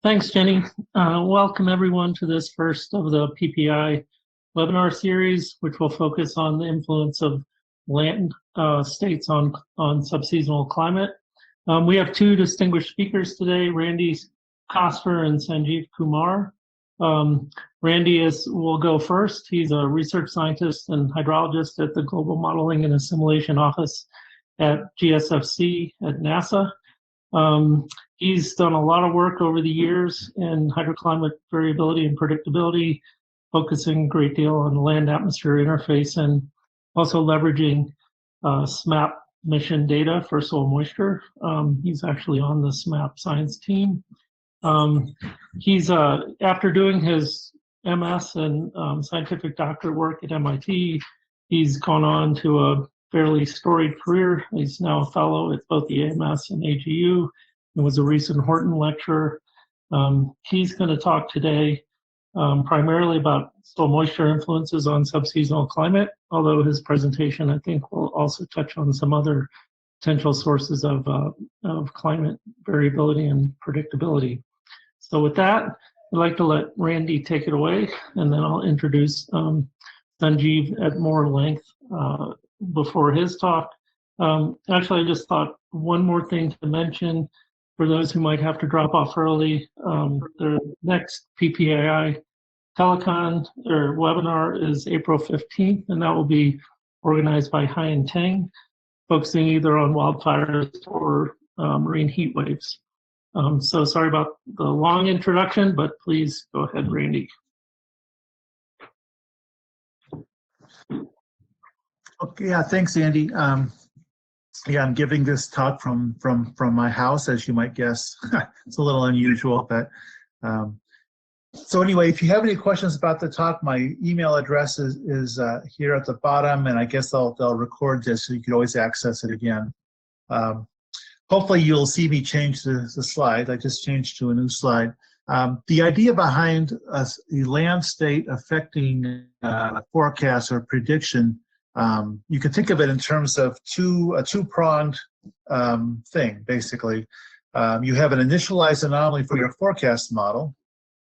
Thanks, Jenny. Welcome everyone to this first of the PPAI webinar series, which will focus on the influence of land states on subseasonal climate. We have two distinguished speakers today, Randy Koster and Sanjiv Kumar. Randy will go first. He's a research scientist and hydrologist at the Global Modeling and Assimilation Office at GSFC at NASA. He's done a lot of work over the years in hydroclimate variability and predictability, focusing a great deal on land-atmosphere interface and also leveraging SMAP mission data for soil moisture. He's actually on the SMAP science team. He's after doing his MS and scientific doctorate work at MIT, he's gone on to a fairly storied career. He's now a fellow at both the AMS and AGU and was a recent Horton lecturer. He's going to talk today primarily about soil moisture influences on subseasonal climate, although his presentation, I think, will also touch on some other potential sources of climate variability and predictability. So with that, I'd like to let Randy take it away, and then I'll introduce Sanjiv at more length before his talk. Actually, I just thought one more thing to mention for those who might have to drop off early. The next PPAI telecon or webinar is April 15th, and that will be organized by Hai and Tang, focusing either on wildfires or marine heat waves. So sorry about the long introduction, but please go ahead, Randy. Okay, yeah, thanks, Andy. Yeah, I'm giving this talk from my house, as you might guess. It's a little unusual, but so anyway, if you have any questions about the talk, my email address is here at the bottom, and I guess they'll record this, so you can always access it again. Hopefully, you'll see me change the slide. I just changed to a new slide. The idea behind the land state affecting forecast or prediction, you can think of it in terms of a two-pronged thing, basically. You have an initialized anomaly for your forecast model,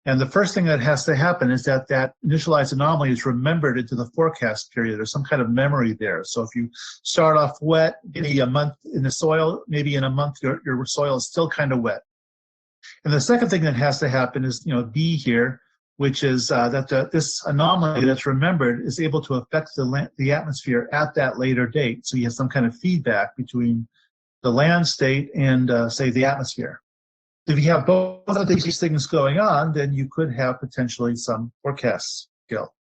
and the first thing that has to happen is that initialized anomaly is remembered into the forecast period. There's some kind of memory there. So if you start off wet, maybe a month in the soil, maybe in a month your soil is still kind of wet. And the second thing that has to happen is, D here, which is that this anomaly that's remembered is able to affect the atmosphere at that later date. So you have some kind of feedback between the land state and, say, the atmosphere. If you have both of these things going on, then you could have potentially some forecast skill.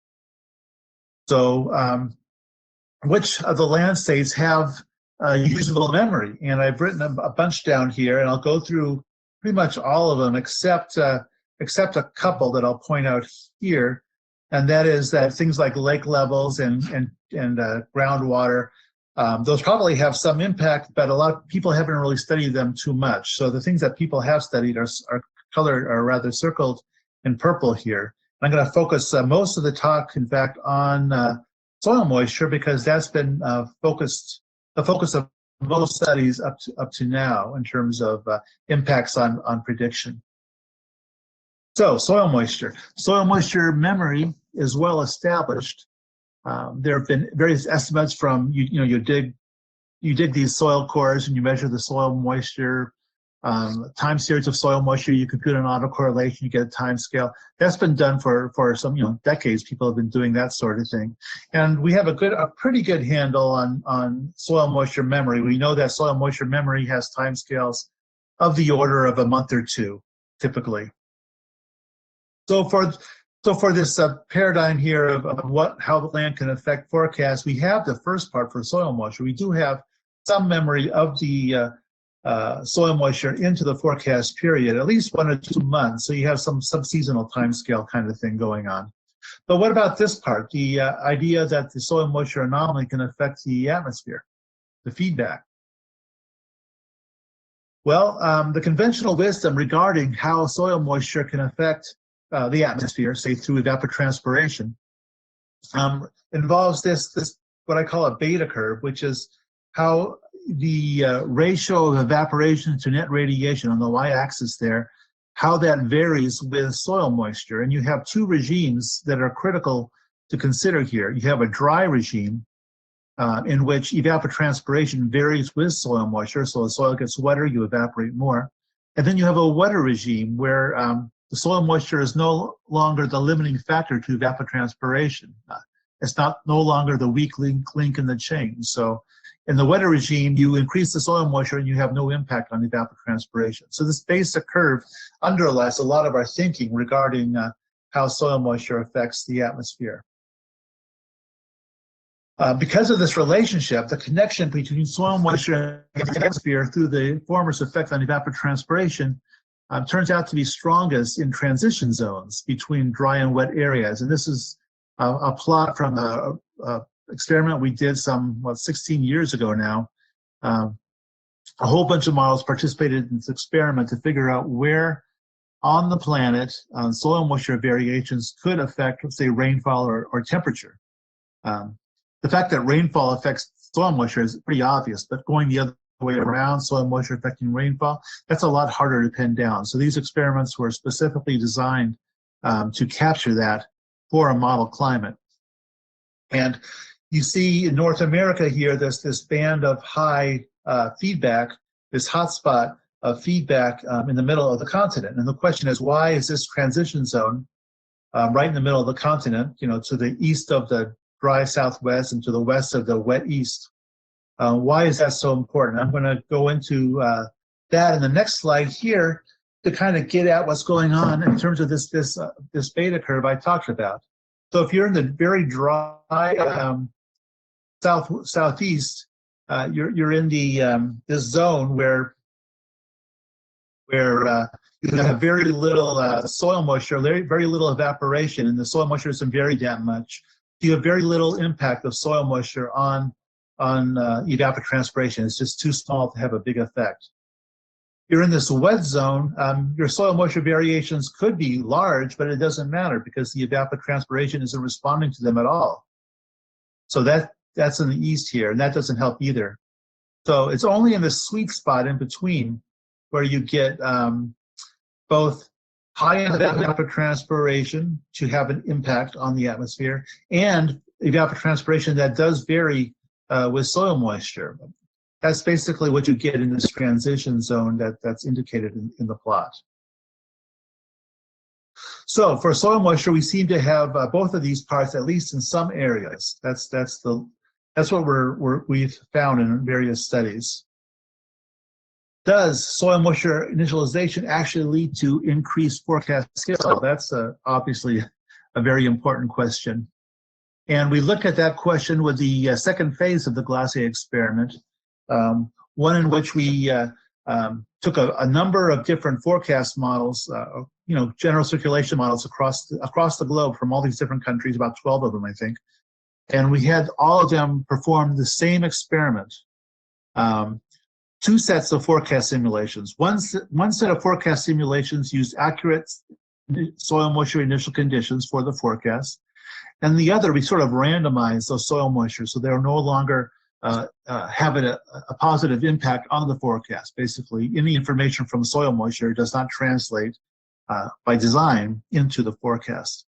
So which of the land states have usable memory? And I've written a bunch down here, and I'll go through pretty much all of them except a couple that I'll point out here, and that is that things like lake levels and groundwater, those probably have some impact, but a lot of people haven't really studied them too much. So the things that people have studied are colored, or rather circled in purple here. I'm going to focus most of the talk, in fact, on soil moisture, because that's been the focus of most studies up to now in terms of impacts on prediction. So soil moisture memory is well established. There have been various estimates from you dig these soil cores and you measure the soil moisture, time series of soil moisture. You compute an autocorrelation, you get a time scale. That's been done for some decades. People have been doing that sort of thing, and we have a pretty good handle on soil moisture memory. We know that soil moisture memory has time scales of the order of a month or two, typically. So for this paradigm here of how the land can affect forecasts, we have the first part for soil moisture. We do have some memory of the soil moisture into the forecast period, at least 1 or 2 months. So you have some subseasonal time scale kind of thing going on. But what about this part, the idea that the soil moisture anomaly can affect the atmosphere, the feedback? Well, the conventional wisdom regarding how soil moisture can affect the atmosphere, say through evapotranspiration, involves this what I call a beta curve, which is how the ratio of evaporation to net radiation on the y-axis there how that varies with soil moisture. And you have two regimes that are critical to consider here. You have a dry regime in which evapotranspiration varies with soil moisture. So the soil gets wetter, you evaporate more. And then you have a wetter regime where the soil moisture is no longer the limiting factor to evapotranspiration. It's no longer the weak link in the chain. So in the wetter regime, you increase the soil moisture and you have no impact on evapotranspiration. So this basic curve underlies a lot of our thinking regarding how soil moisture affects the atmosphere. Because of this relationship, the connection between soil moisture and the atmosphere through the former's effect on evapotranspiration turns out to be strongest in transition zones between dry and wet areas. And this is a plot from a experiment we did some 16 years ago now. A whole bunch of models participated in this experiment to figure out where on the planet soil moisture variations could affect, let's say, rainfall or temperature. The fact that rainfall affects soil moisture is pretty obvious, but going the other way around, soil moisture affecting rainfall, that's a lot harder to pin down. So these experiments were specifically designed to capture that for a model climate. And you see in North America here, there's this band of high feedback, this hotspot of feedback in the middle of the continent. And the question is, why is this transition zone right in the middle of the continent, to the east of the dry southwest and to the west of the wet east? Why is that so important? I'm going to go into that in the next slide here to kind of get at what's going on in terms of this beta curve I talked about. So if you're in the very dry southeast, you're in the this zone where you have very little soil moisture, very little evaporation, and the soil moisture doesn't vary that much. You have very little impact of soil moisture on evapotranspiration. It's just too small to have a big effect. You're in this wet zone, your soil moisture variations could be large, but it doesn't matter because the evapotranspiration isn't responding to them at all. So that's in the east here, and that doesn't help either. So it's only in the sweet spot in between where you get both high evapotranspiration to have an impact on the atmosphere and evapotranspiration that does vary with soil moisture. That's basically what you get in this transition zone that's indicated in the plot. So for soil moisture, we seem to have both of these parts, at least in some areas. That's what we've found in various studies. Does soil moisture initialization actually lead to increased forecast skill? That's obviously a very important question. And we look at that question with the second phase of the Glacier experiment, one in which we took a number of different forecast models, general circulation models across the globe from all these different countries, about 12 of them, I think. And we had all of them perform the same experiment. Two sets of forecast simulations. One set of forecast simulations used accurate soil moisture initial conditions for the forecast. And the other, we sort of randomized those soil moisture so they're no longer having a positive impact on the forecast. Basically, any information from soil moisture does not translate by design into the forecast.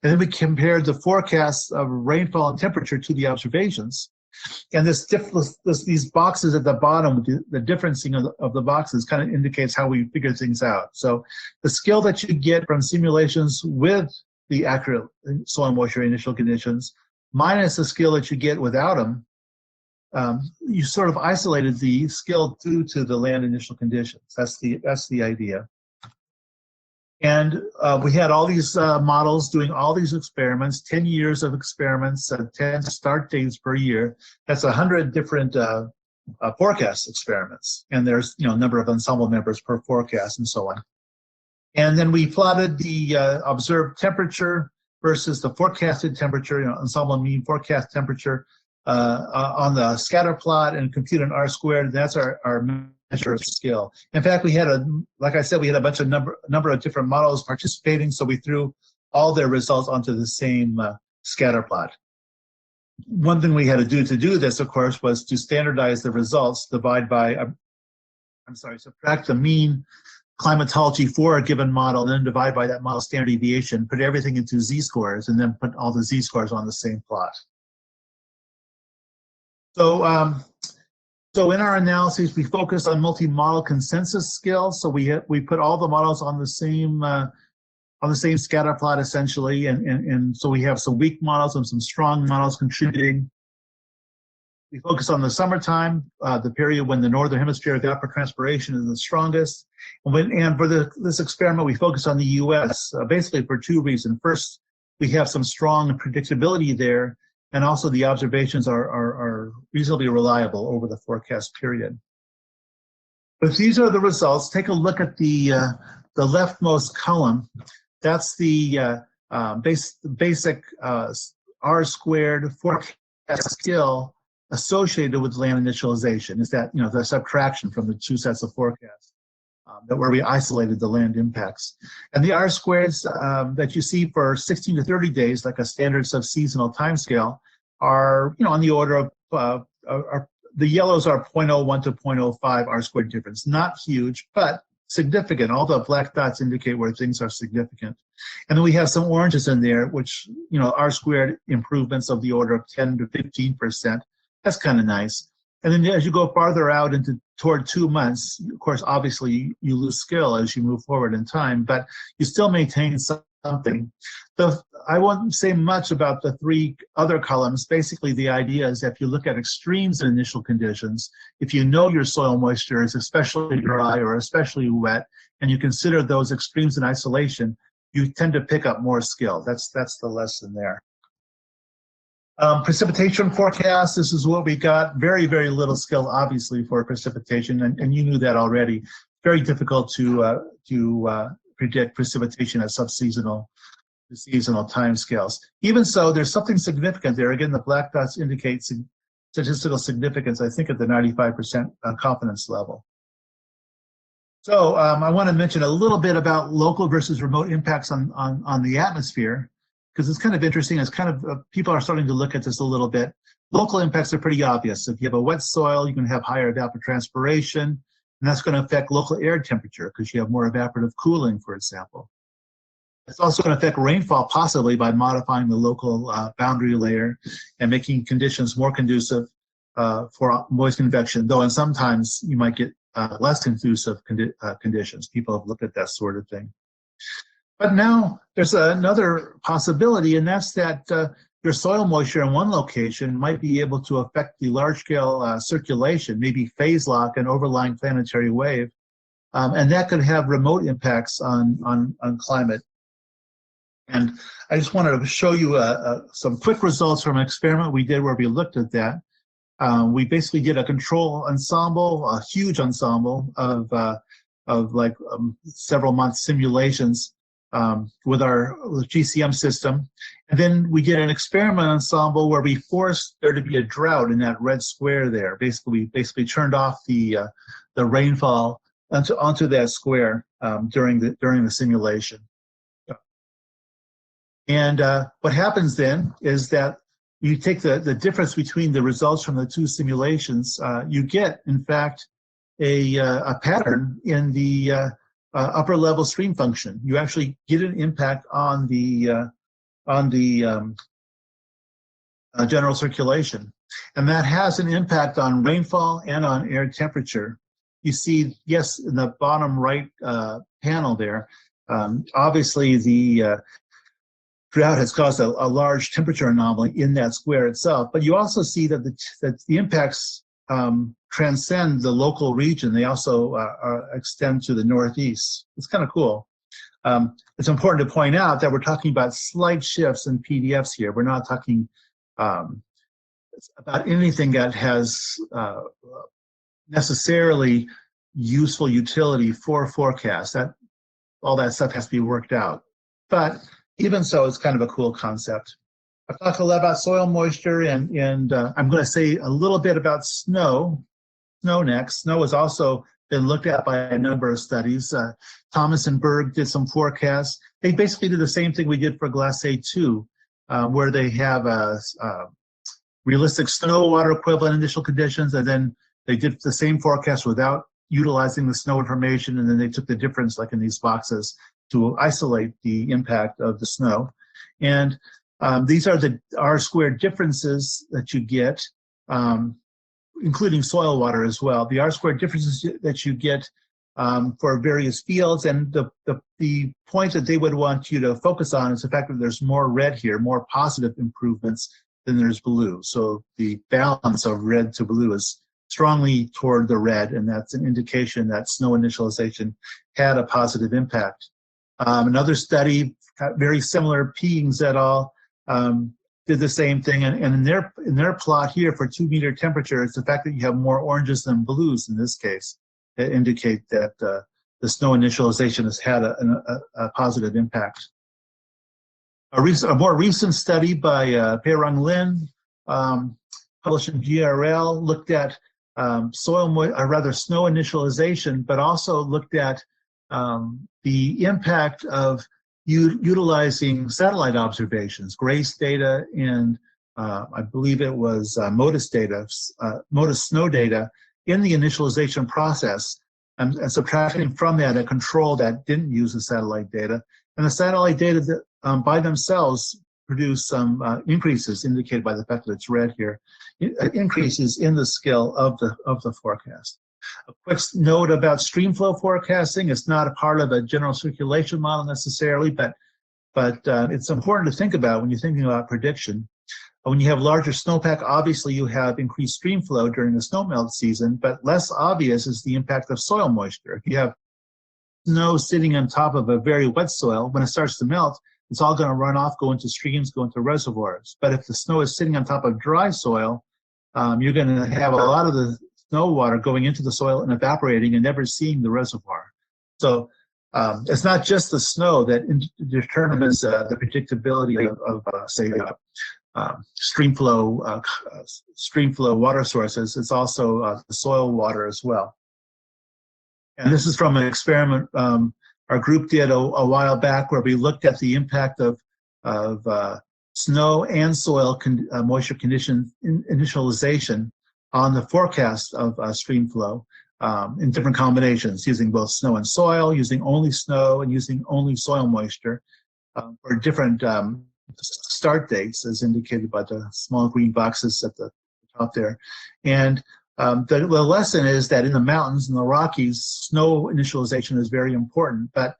And then we compared the forecasts of rainfall and temperature to the observations. And these boxes at the bottom, the differencing of the boxes kind of indicates how we figure things out. So the skill that you get from simulations with the accurate soil moisture initial conditions, minus the skill that you get without them, you sort of isolated the skill due to the land initial conditions. That's the idea. And we had all these models doing all these experiments, 10 years of experiments, 10 start dates per year. That's 100 different forecast experiments. And there's a number of ensemble members per forecast and so on. And then we plotted the observed temperature versus the forecasted temperature, ensemble mean forecast temperature on the scatter plot and compute an R-squared. That's our measure of skill. In fact, we had like I said, we had a bunch of number of different models participating, so we threw all their results onto the same scatter plot. One thing we had to do this, of course, was to standardize the results, subtract the mean climatology for a given model, and then divide by that model standard deviation, put everything into z-scores, and then put all the z-scores on the same plot. So in our analyses, we focus on multi-model consensus skills. So we put all the models on the same scatter plot essentially, and so we have some weak models and some strong models contributing. We focus on the summertime, the period when the northern hemisphere evapotranspiration is the strongest. And for this experiment, we focus on the U.S. Basically for two reasons. First, we have some strong predictability there, and also the observations are reasonably reliable over the forecast period. But these are the results. Take a look at the leftmost column. That's the basic R-squared forecast skill associated with land initialization. Is that, the subtraction from the two sets of forecasts where we isolated the land impacts. And the R-squareds that you see for 16 to 30 days, like a standard subseasonal timescale, are on the order of the yellows are 0.01 to 0.05 R-squared difference. Not huge, but significant. All the black dots indicate where things are significant. And then we have some oranges in there, which R-squared improvements of the order of 10 to 15%. That's kind of nice. And then as you go farther out toward 2 months, of course, obviously you lose skill as you move forward in time, but you still maintain something. I won't say much about the three other columns. Basically, the idea is if you look at extremes in initial conditions, if you know your soil moisture is especially dry or especially wet, and you consider those extremes in isolation, you tend to pick up more skill. That's the lesson there. Precipitation forecast, this is what we got. Very, very little skill, obviously, for precipitation, and you knew that already. Very difficult to predict precipitation at subseasonal to seasonal timescales. Even so, there's something significant there. Again, the black dots indicate statistical significance, I think, at the 95% confidence level. So I want to mention a little bit about local versus remote impacts on the atmosphere, because it's kind of interesting. It's kind of people are starting to look at this a little bit. Local impacts are pretty obvious. If you have a wet soil, you can have higher evapotranspiration, and that's going to affect local air temperature because you have more evaporative cooling, for example. It's also going to affect rainfall, possibly by modifying the local boundary layer and making conditions more conducive for moist convection, though and sometimes you might get less conducive conditions. People have looked at that sort of thing. But now there's another possibility, and that's that your soil moisture in one location might be able to affect the large-scale circulation, maybe phase lock and overlying planetary wave, and that could have remote impacts on climate. And I just wanted to show you some quick results from an experiment we did where we looked at that. We basically did a control ensemble, a huge ensemble of like several month simulations with our GCM system. And then we did an experiment ensemble where we forced there to be a drought in that red square there. Basically, we turned off the rainfall onto that square during the simulation. And what happens then is that you take the difference between the results from the two simulations. You get, in fact, a pattern in the upper level stream function. You actually get an impact on the general circulation, and that has an impact on rainfall and on air temperature. You see, yes, in the bottom right panel there, obviously the drought has caused a large temperature anomaly in that square itself, but you also see that the impacts transcend the local region. They also extend to the northeast. It's kind of cool. It's important to point out that we're talking about slight shifts in PDFs here. We're not talking about anything that has necessarily useful utility for forecast. All that stuff has to be worked out. But even so, it's kind of a cool concept. I've talked a lot about soil moisture, and I'm going to say a little bit about snow. Snow next. Snow has also been looked at by a number of studies. Thomas and Berg did some forecasts. They basically did the same thing we did for Glacé 2, where they have realistic snow water equivalent initial conditions, and then they did the same forecast without utilizing the snow information, and then they took the difference, like in these boxes, to isolate the impact of the snow. And these are the R-squared differences that you get, including soil water as well. The R-squared differences that you get for various fields, and the point that they would want you to focus on is the fact that there's more red here, more positive improvements than there's blue. So the balance of red to blue is strongly toward the red, and that's an indication that snow initialization had a positive impact. Another study, very similar, Peings et al., did the same thing, and in their plot here for 2 meter temperature, it's the fact that you have more oranges than blues in this case that indicate that the snow initialization has had a positive impact. A more recent study by Pei-Rung Lin, published in GRL, looked at snow initialization, but also looked at the impact of utilizing satellite observations, GRACE data, and I believe it was MODIS data, MODIS snow data in the initialization process, and subtracting from that a control that didn't use the satellite data. And the satellite data that, by themselves produce some increases indicated by the fact that it's red here, increases in the skill of the forecast. A quick note about streamflow forecasting. It's not a part of a general circulation model necessarily, but it's important to think about when you're thinking about prediction. When you have larger snowpack, obviously you have increased streamflow during the snowmelt season, but less obvious is the impact of soil moisture. If you have snow sitting on top of a very wet soil, when it starts to melt, it's all going to run off, go into streams, go into reservoirs. But if the snow is sitting on top of dry soil, you're going to have a lot of the snow water going into the soil and evaporating and never seeing the reservoir. So it's not just the snow that determines the predictability of say, streamflow water sources. It's also the soil water as well. And this is from an experiment our group did a while back, where we looked at the impact of snow and soil moisture condition initialization on the forecast of streamflow in different combinations, using both snow and soil, using only snow, and using only soil moisture for different start dates, as indicated by the small green boxes at the top there. And the lesson is that in the mountains and the Rockies, snow initialization is very important. But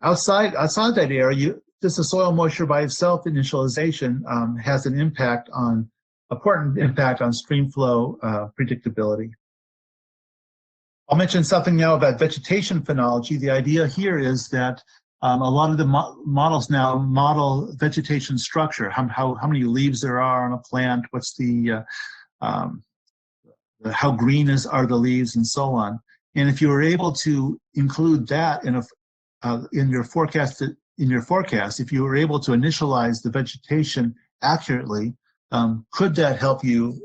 outside that area, just the soil moisture by itself, initialization has an important impact on streamflow predictability. I'll mention something now about vegetation phenology. The idea here is that a lot of the models now model vegetation structure, how many leaves there are on a plant, what's the how green are the leaves, and so on. And if you were able to include that in your forecast, if you were able to initialize the vegetation accurately, could that help you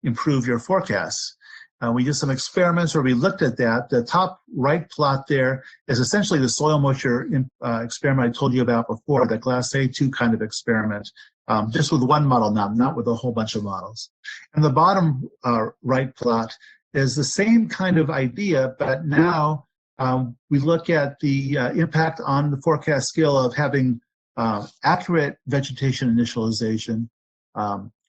improve your forecasts? We did some experiments where we looked at that. The top right plot there is essentially the soil moisture experiment I told you about before, the Class A2 kind of experiment, just with one model, not with a whole bunch of models. And the bottom right plot is the same kind of idea, but now we look at the impact on the forecast skill of having accurate vegetation initialization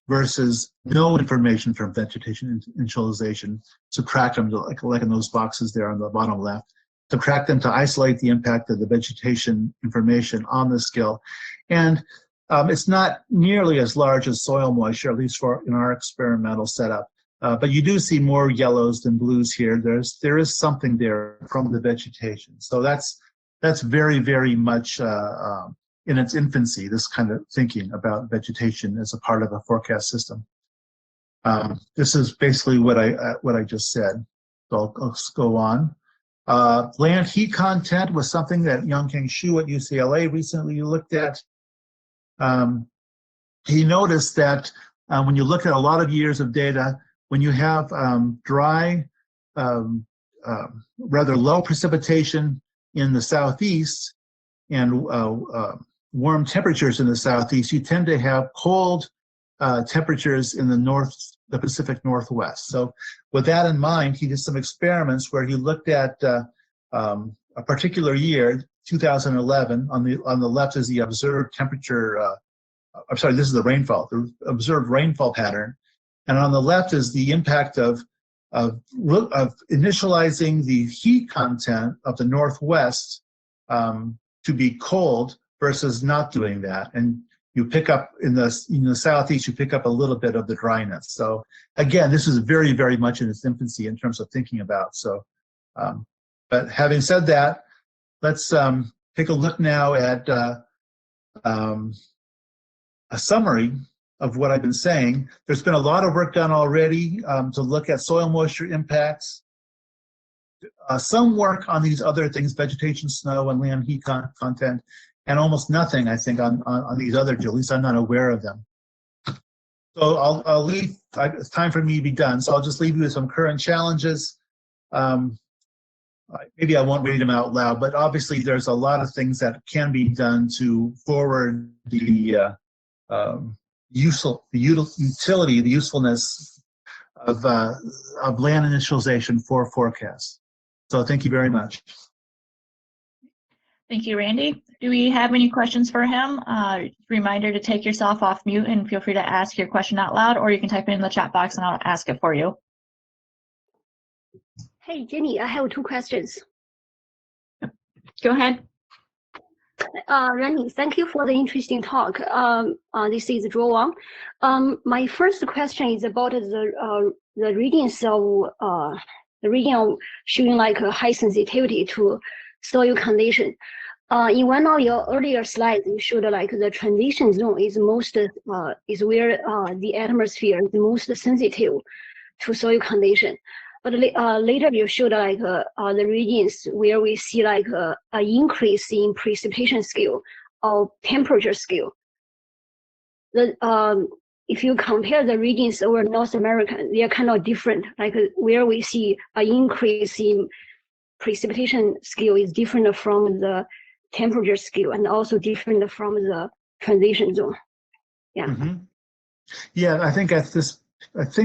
versus no information from vegetation initialization. Subtract them to, like in those boxes there on the bottom left. Subtract them to isolate the impact of the vegetation information on the skill. And it's not nearly as large as soil moisture, at least in our experimental setup. But you do see more yellows than blues here. There is something there from the vegetation. So that's very, very much in its infancy, this kind of thinking about vegetation as a part of a forecast system. This is basically what I just said. So I'll go on. Land heat content was something that Yongkang Xu at UCLA recently looked at. He noticed that when you look at a lot of years of data, when you have dry, rather low precipitation in the southeast and warm temperatures in the southeast, you tend to have cold temperatures in the Pacific Northwest. So with that in mind, he did some experiments where he looked at a particular year, 2011. On the left is the observed temperature. I'm sorry, this is the rainfall, the observed rainfall pattern, and on the left is the impact of initializing the heat content of the Northwest to be cold versus not doing that. And you pick up in the Southeast, you pick up a little bit of the dryness. So again, this is very, very much in its infancy in terms of thinking about. So, but having said that, let's take a look now at a summary of what I've been saying. There's been a lot of work done already to look at soil moisture impacts. Some work on these other things, vegetation, snow, and land heat content, and almost nothing, I think, on these other two. At least I'm not aware of them. So I'll leave, it's time for me to be done. So I'll just leave you with some current challenges. Maybe I won't read them out loud, but obviously there's a lot of things that can be done to forward the utility, the usefulness of land initialization for forecasts. So thank you very much. Thank you, Randy. Do we have any questions for him? Reminder to take yourself off mute and feel free to ask your question out loud, or you can type it in the chat box and I'll ask it for you. Hey, Jenny, I have 2 questions. Go ahead. Randy, thank you for the interesting talk. This is Zhuo Wang. My first question is about the readings of the reading showing like a high sensitivity to soil condition. In one of your earlier slides, you showed like the transition zone is most is where the atmosphere is most sensitive to soil condition. But later you showed like the regions where we see like an increase in precipitation scale or temperature scale. If you compare the regions over North America, they are kind of different. Like where we see an increase in precipitation scale is different from the temperature scale and also different from the transition zone. Yeah. Mm-hmm. Yeah, I think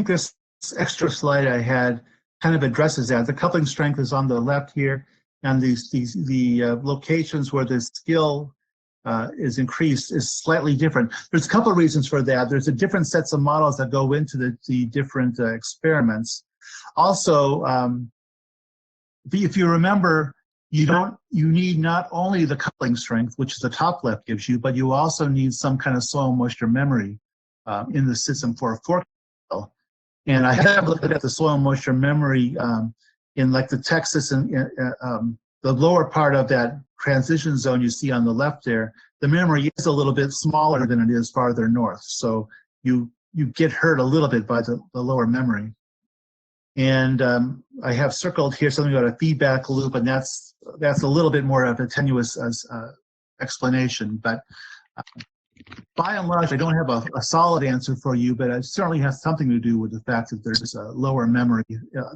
this extra slide I had kind of addresses that. The coupling strength is on the left here, and the locations where the skill is increased is slightly different. There's a couple of reasons for that. There's a different sets of models that go into the different experiments. Also, if you remember, you need not only the coupling strength, which the top left gives you, but you also need some kind of soil moisture memory in the system for a forecast. And I have looked at the soil moisture memory in like the Texas and the lower part of that transition zone you see on the left there. The memory is a little bit smaller than it is farther north. So you get hurt a little bit by the lower memory. And I have circled here something about a feedback loop, and that's a little bit more of a tenuous explanation. But by and large, I don't have a solid answer for you, but it certainly has something to do with the fact that there's a lower memory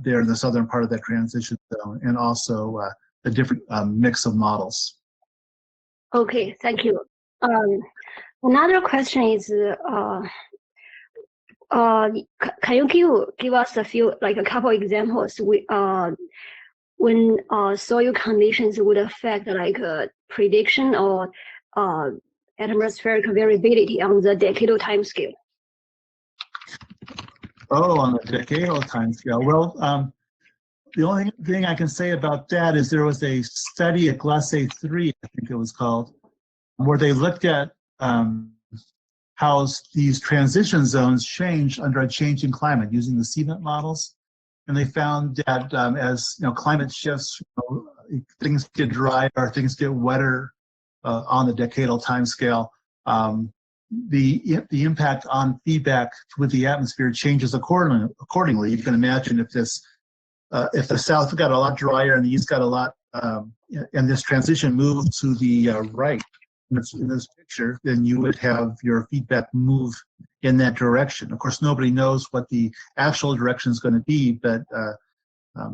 there in the southern part of that transition zone, and also the different mix of models. Okay, thank you. Another question is, can you give us a couple examples when soil conditions would affect like prediction or atmospheric variability on the decadal time scale? Oh, on the decadal time scale. Well, the only thing I can say about that is there was a study at Glace 3, I think it was called, where they looked at how these transition zones change under a changing climate using the CVent models. And they found that as climate shifts, things get drier or things get wetter on the decadal time scale, the impact on feedback with the atmosphere changes accordingly. You can imagine if the south got a lot drier and the east got a lot, and this transition moved to the right in this picture, then you would have your feedback move in that direction. Of course, nobody knows what the actual direction is going to be, but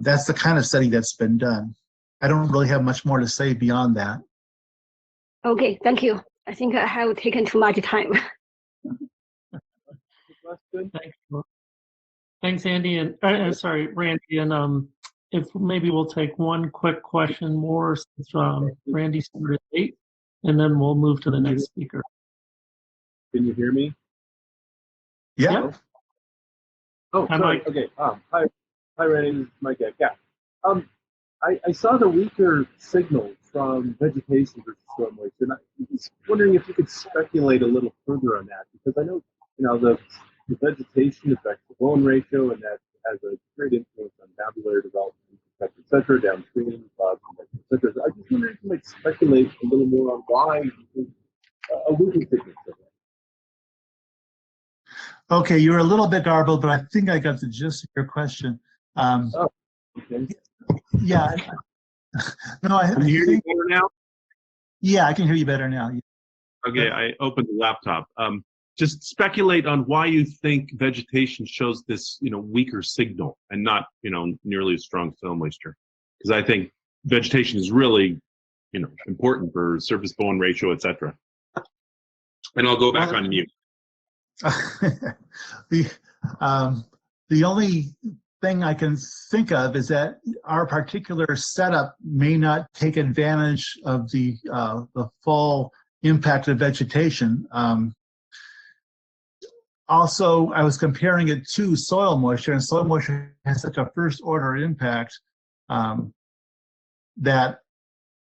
that's the kind of study that's been done. I don't really have much more to say beyond that. Okay, thank you. I think I have taken too much time. question. Thanks, Andy, and sorry, Randy, and if maybe we'll take one quick question more since Randy started late, and then we'll move to the next speaker. Can you hear me? Yeah. Yep. Oh, Hi, sorry. Mike. Okay. Hi, Randy. This is Mike. Yeah. I saw the weaker signal from vegetation versus soil moisture, and I was wondering if you could speculate a little further on that, because I know, the vegetation affects the bone ratio, and that has a great influence on boundary development, et cetera, downstream, et cetera. So I just wonder if you might speculate a little more on why you think a weaker signal. Okay, you were a little bit garbled, but I think I got the gist of your question. Okay. Yeah. No, Can you hear me better now? Yeah, I can hear you better now. Okay, I opened the laptop. Just speculate on why you think vegetation shows this, weaker signal and not, nearly as strong soil moisture. Because I think vegetation is really, important for surface bone ratio, et cetera. And I'll go back on mute. The only thing I can think of is that our particular setup may not take advantage of the full impact of vegetation. Also, I was comparing it to soil moisture, and soil moisture has such a first order impact that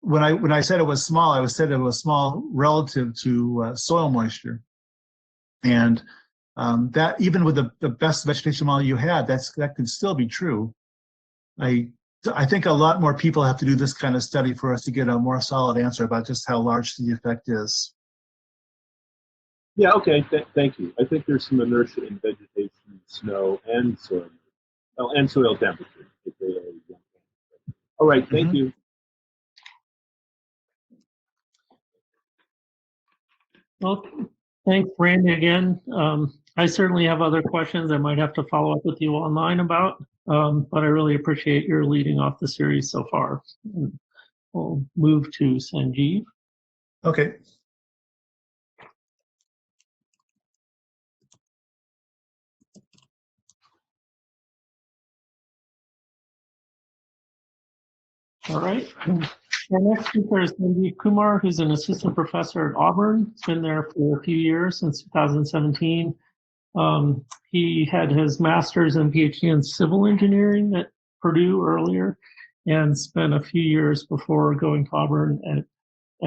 when I said it was small, I said it was small relative to soil moisture. And that even with the best vegetation model you had, that could still be true. I think a lot more people have to do this kind of study for us to get a more solid answer about just how large the effect is. Yeah, okay, thank you. I think there's some inertia in vegetation, snow, and soil, and soil temperature. All right, thank you. Well, thanks, Randy, again. I certainly have other questions I might have to follow up with you online about, but I really appreciate your leading off the series so far. We'll move to Sanjiv. Okay. All right. Our next speaker is Sanjiv Kumar, who's an assistant professor at Auburn. He's been there for a few years, since 2017. He had his master's and PhD in civil engineering at Purdue earlier, and spent a few years before going to Auburn at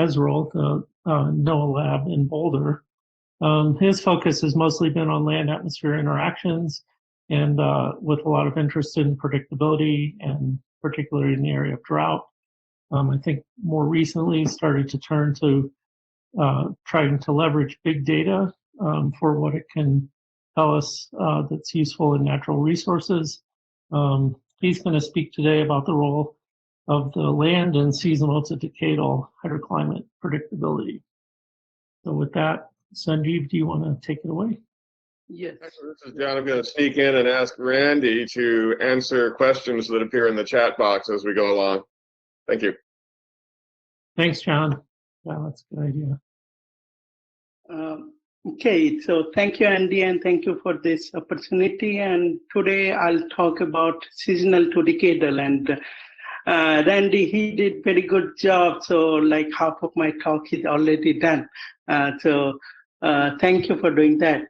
Esrel, the NOAA lab in Boulder. His focus has mostly been on land-atmosphere interactions, and with a lot of interest in predictability, and particularly in the area of drought. I think more recently started to turn to trying to leverage big data for what it can tell us that's useful in natural resources. He's going to speak today about the role of the land and seasonal to decadal hydroclimate predictability. So with that, Sanjiv, do you want to take it away? Yes. This is John. I'm going to sneak in and ask Randy to answer questions that appear in the chat box as we go along. Thank you. Thanks, John. Yeah, that's a good idea. Okay, so thank you, Andy, and thank you for this opportunity. And today I'll talk about seasonal to decadal. And Randy, he did very good job. So like half of my talk is already done. So thank you for doing that.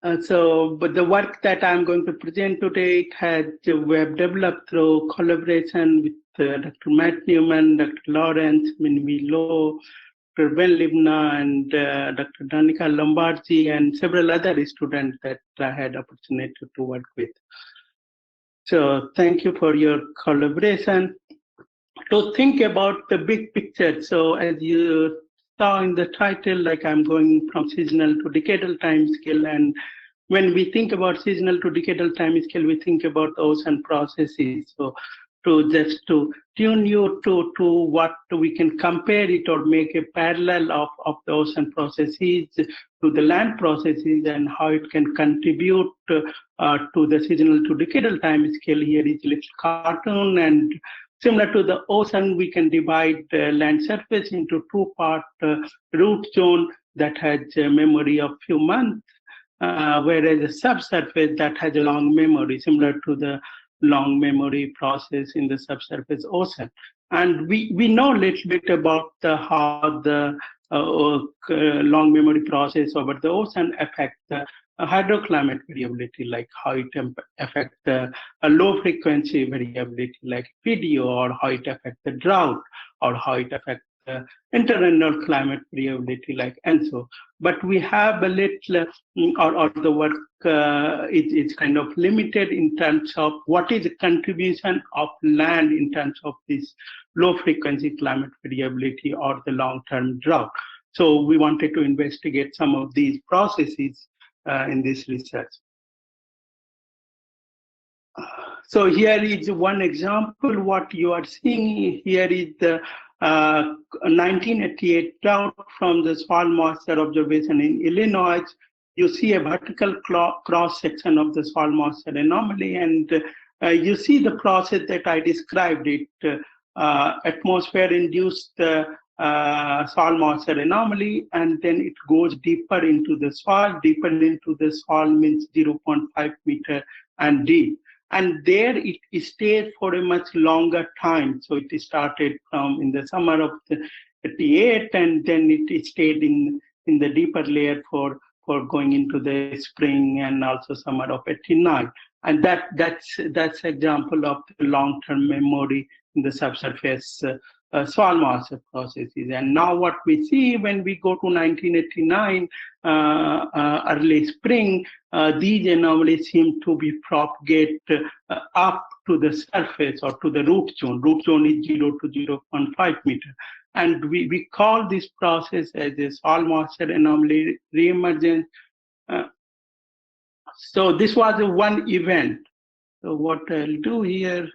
But the work that I'm going to present today, we have developed through collaboration with Dr. Matt Newman, Dr. Lawrence, Minwi Low, Dr. Ben Libna, and Dr. Danica Lombardi, and several other students that I had opportunity to work with. So thank you for your collaboration. To think about the big picture, so as you saw in the title, like I'm going from seasonal to decadal time scale, and when we think about seasonal to decadal time scale, we think about ocean processes. So to tune you to what we can compare it or make a parallel of the ocean processes to the land processes and how it can contribute to the seasonal to decadal time scale. Here is a little cartoon, and similar to the ocean, we can divide land surface into two parts, root zone that has a memory of few months, whereas the subsurface that has a long memory, similar to the long memory process in the subsurface ocean. And we know a little bit about how the long memory process over the ocean affects the hydroclimate variability, like how it affects the low frequency variability, like PDO, or how it affects the drought, or how it affects the interrenal climate variability, like ENSO. But we have a little, or the work is kind of limited in terms of what is the contribution of land in terms of this low frequency climate variability or the long-term drought. So we wanted to investigate some of these processes in this research. So here is one example. What you are seeing here is the 1988 drought from the soil moisture observation in Illinois. You see a vertical cross section of the soil moisture anomaly, and you see the process that I described. It atmosphere induced soil moisture anomaly, and then it goes deeper into the soil. Deeper into the soil means 0.5 meter and deep. And there it stayed for a much longer time. So it started from in the summer of the 88, and then it stayed in the deeper layer for going into the spring and also summer of 89. And that's example of the long-term memory in the subsurface soil moisture processes. And now what we see when we go to 1989, early spring, these anomalies seem to be propagate up to the surface or to the root zone. Root zone is 0 to 0.5 meter. And we call this process as a soil moisture anomaly reemergence. So this was one event. So what I'll do here,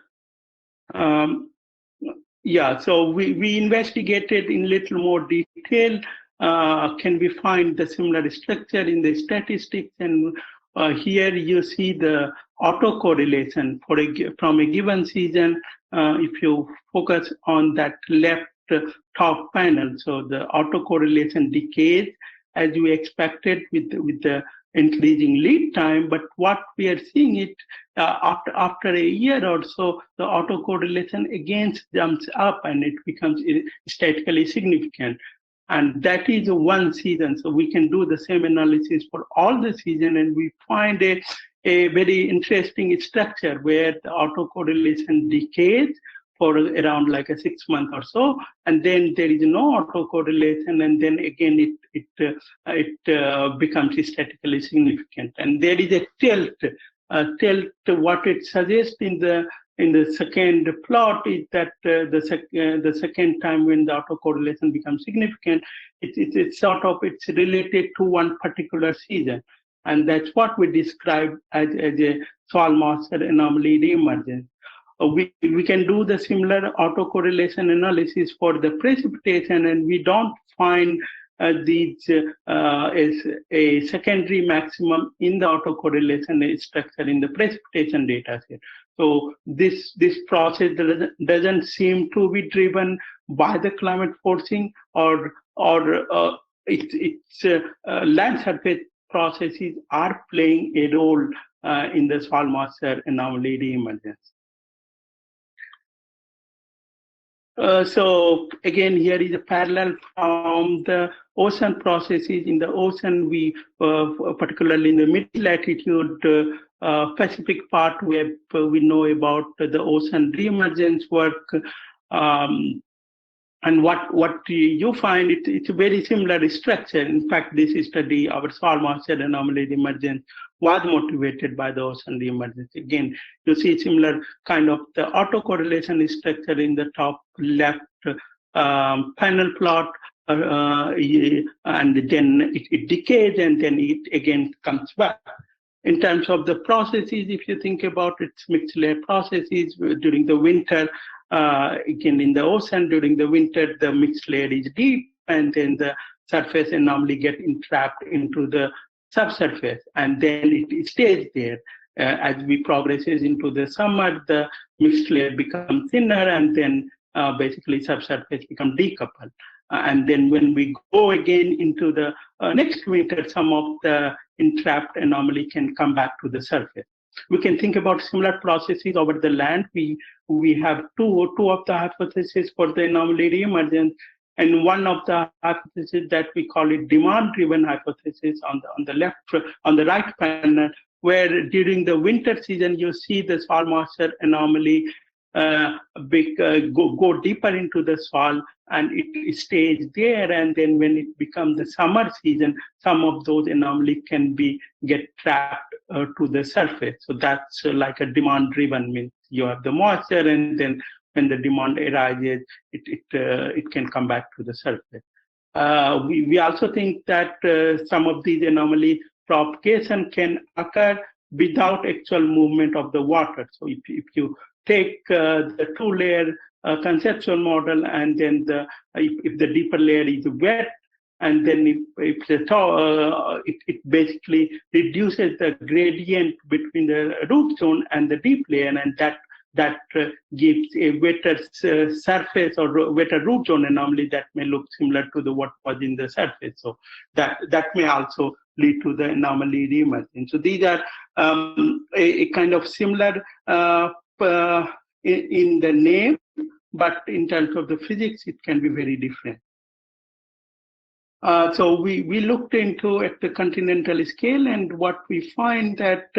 yeah, so we investigated in little more detail. Can we find the similar structure in the statistics? And here you see the autocorrelation from a given season. If you focus on that left top panel, so the autocorrelation decays as we expected with the increasing lead time, but what we are seeing it after a year or so, the autocorrelation again jumps up and it becomes statistically significant. And that is one season. So we can do the same analysis for all the season, and we find a very interesting structure where the autocorrelation decays for around like a 6 month or so, and then there is no autocorrelation, and then again it becomes statistically significant. And there is a tilt. What it suggests in the second plot is that the second time when the autocorrelation becomes significant, it's related to one particular season, and that's what we describe as a soil moisture anomaly reemergence. We can do the similar autocorrelation analysis for the precipitation, and we don't find these is a secondary maximum in the autocorrelation structure in the precipitation data set. So this process doesn't seem to be driven by the climate forcing or it's land surface processes are playing a role in the soil moisture anomaly reemergence. So again, here is a parallel from the ocean processes. In the ocean, we particularly in the mid-latitude Pacific part, where we know about the ocean reemergence work. And what you find, it's a very similar structure. In fact, this study, our soil moisture anomaly reemergence, was motivated by the ocean reemergence. Again, you see similar kind of the autocorrelation structure in the top left panel plot, and then it decays and then it again comes back. In terms of the processes, if you think about its mixed layer processes during the winter, again in the ocean during the winter, the mixed layer is deep, and then the surface anomaly get entrapped into the subsurface, and then it stays there. As we progresses into the summer, the mixed layer becomes thinner, and then basically subsurface become decoupled. And then when we go again into the next winter, some of the entrapped anomaly can come back to the surface. We can think about similar processes over the land. We have two of the hypotheses for the anomaly reemergence, and one of the hypotheses that we call it demand-driven hypothesis on the right panel, where during the winter season you see the soil moisture anomaly go deeper into the soil, and it stays there, and then when it becomes the summer season, some of those anomalies can get trapped to the surface. So that's like a demand driven, means you have the moisture, and then when the demand arises, it can come back to the surface. We also think that some of these anomaly propagation can occur without actual movement of the water. So if you take the two-layer conceptual model, and then if the deeper layer is wet, and then if the top, it basically reduces the gradient between the root zone and the deep layer, and that gives a wetter surface or wetter root zone anomaly that may look similar to what was in the surface. So that may also lead to the anomaly reemergence. So these are a kind of similar in the name, but in terms of the physics, it can be very different. So we looked into at the continental scale, and what we find that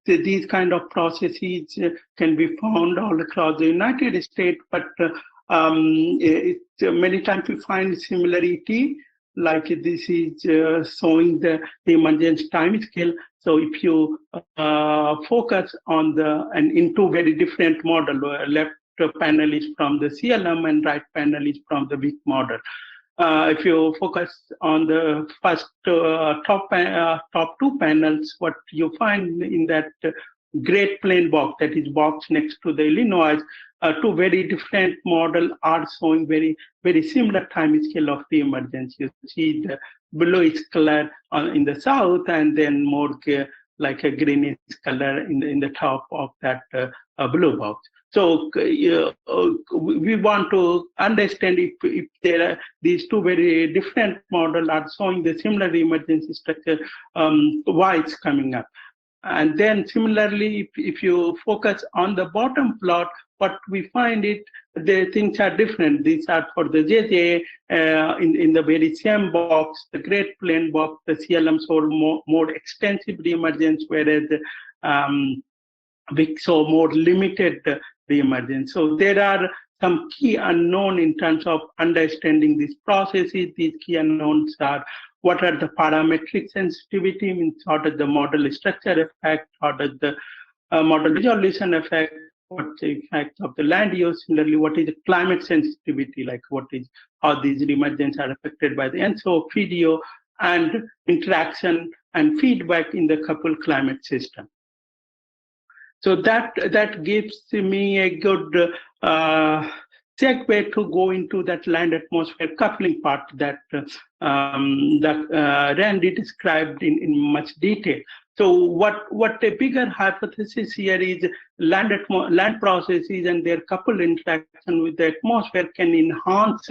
these kind of processes can be found all across the United States, but many times we find similarity. Like this is showing the emergence time scale. So if you focus on in two very different models, left panel is from the CLM and right panel is from the WIC model. If you focus on the first top two panels, what you find in that Great Plain box, that is box next to the Illinois, two very different models are showing very, very similar time scale of the emergence. You see the bluish color in the south, and then more like a greenish color in the top of that blue box. So we want to understand if there are these two very different models are showing the similar emergence structure, why it's coming up. And then similarly, if you focus on the bottom plot, what we find the things are different. These are for the JJ in the very same box, the Great Plain box, the CLM showed more extensive reemergence, whereas we saw more limited reemergence. So there are some key unknown in terms of understanding these processes. These key unknowns are: what are the parametric sensitivity, means what is the model structure effect, what is the model resolution effect, what's the effect of the land use, similarly what is the climate sensitivity, like how these reemergence are affected by the ENSO, PDO, and interaction and feedback in the coupled climate system. So that gives me a good segue to go into that land atmosphere coupling part that Randy described in much detail. So what a bigger hypothesis here is land processes and their coupled interaction with the atmosphere can enhance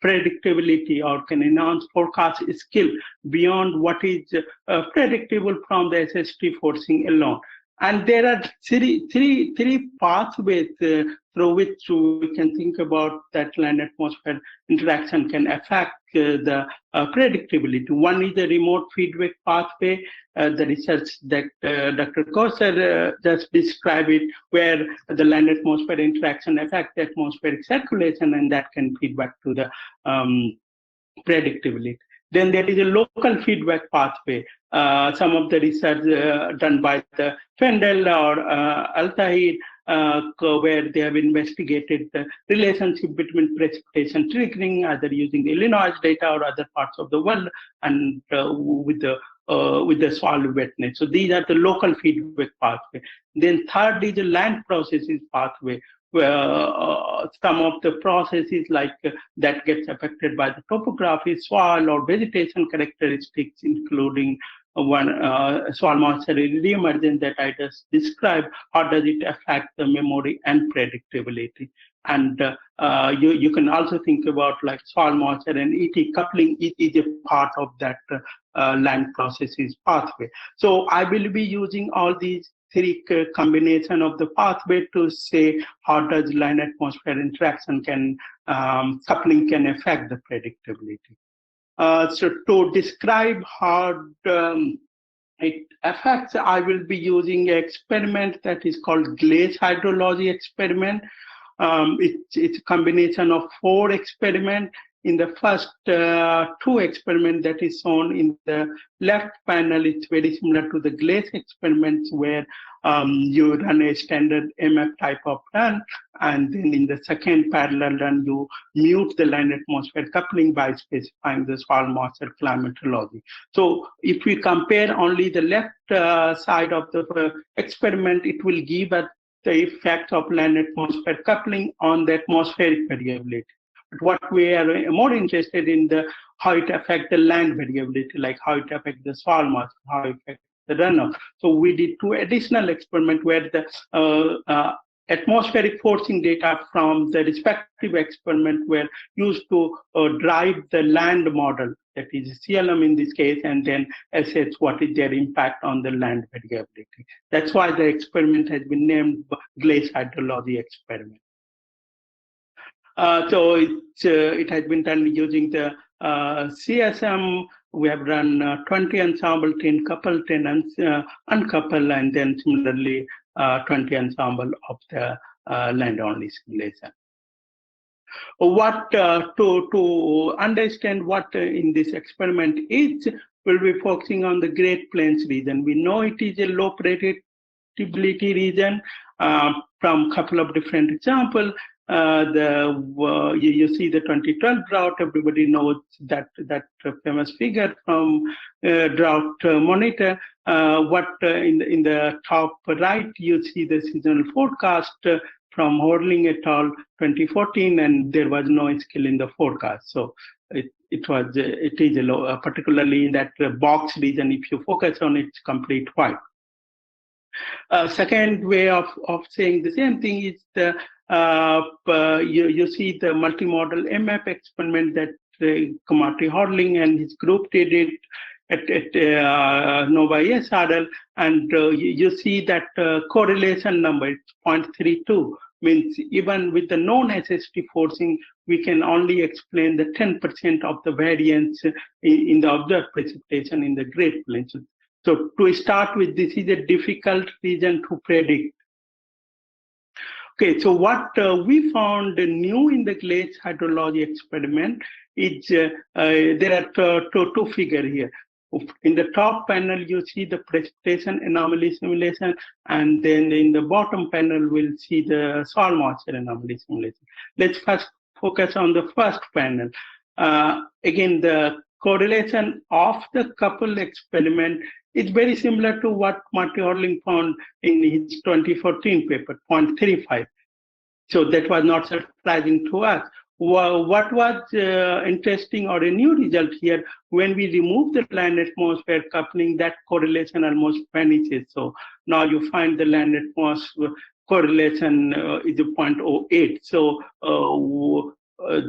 predictability or can enhance forecast skill beyond what is predictable from the SST forcing alone. And there are three pathways through which we can think about that land atmosphere interaction can affect the predictability. One is the remote feedback pathway, the research that Dr. Koster just described it, where the land atmosphere interaction affects the atmospheric circulation, and that can feedback to the predictability. Then there is a local feedback pathway. Some of the research done by the Fendel or Altahid, where they have investigated the relationship between precipitation triggering, either using the Illinois data or other parts of the world, and with the soil wetness. So these are the local feedback pathway. Then third is the land processes pathway, where some of the processes like that gets affected by the topography, soil, or vegetation characteristics, including soil moisture reemergence that I just described, how does it affect the memory and predictability? And you can also think about like soil moisture and ET coupling. It is a part of that land processes pathway. So I will be using all these three combination of the pathway to say how does land atmosphere interaction can coupling can affect the predictability. So to describe how it affects, I will be using an experiment that is called glaze hydrology experiment. It's a combination of 4 experiments. In the first 2 experiments that is shown in the left panel, it's very similar to the glaze experiments where you run a standard MF type of run, and then in the second parallel run, you mute the land atmosphere coupling by specifying the soil moisture climatology. So if we compare only the left side of the experiment, it will give us the effect of land atmosphere coupling on the atmospheric variability. But what we are more interested in the how it affects the land variability, like how it affects the soil moisture, how it affects the runoff. So we did 2 additional experiments where the atmospheric forcing data from the respective experiment were used to drive the land model, that is CLM in this case, and then assess what is their impact on the land variability. That's why the experiment has been named glaze hydrology experiment. So it has been done using the CSM. We have run 20 ensemble, 10 couple, 10 uncouple, and then similarly 20 ensemble of the land-only simulation. What to understand what in this experiment is, we'll be focusing on the Great Plains region. We know it is a low predictability region from a couple of different examples. You see the 2012 drought. Everybody knows that famous figure from drought monitor. In the top right, you see the seasonal forecast from Horling et al. 2014, and there was no scale in the forecast. So it is a low, particularly in that box region. If you focus on it, it's complete white. Second way of saying the same thing is the you see the multimodal MF experiment that Kumar Horling and his group did it at Nova ESRL, and you see that correlation number, it's 0.32, means even with the known SST forcing, we can only explain the 10% of the variance in the observed precipitation in the Great Plains. So to start with, this is a difficult region to predict. Okay, so what we found new in the glaze hydrology experiment is there are two figures here. In the top panel, you see the precipitation anomaly simulation, and then in the bottom panel, we'll see the soil moisture anomaly simulation. Let's first focus on the first panel. Again, the correlation of the couple experiment is very similar to what Marty Horling found in his 2014 paper, 0.35. So that was not surprising to us. What was interesting or a new result here, when we remove the land atmosphere coupling, that correlation almost vanishes. So now you find the land atmosphere correlation is a 0.08. So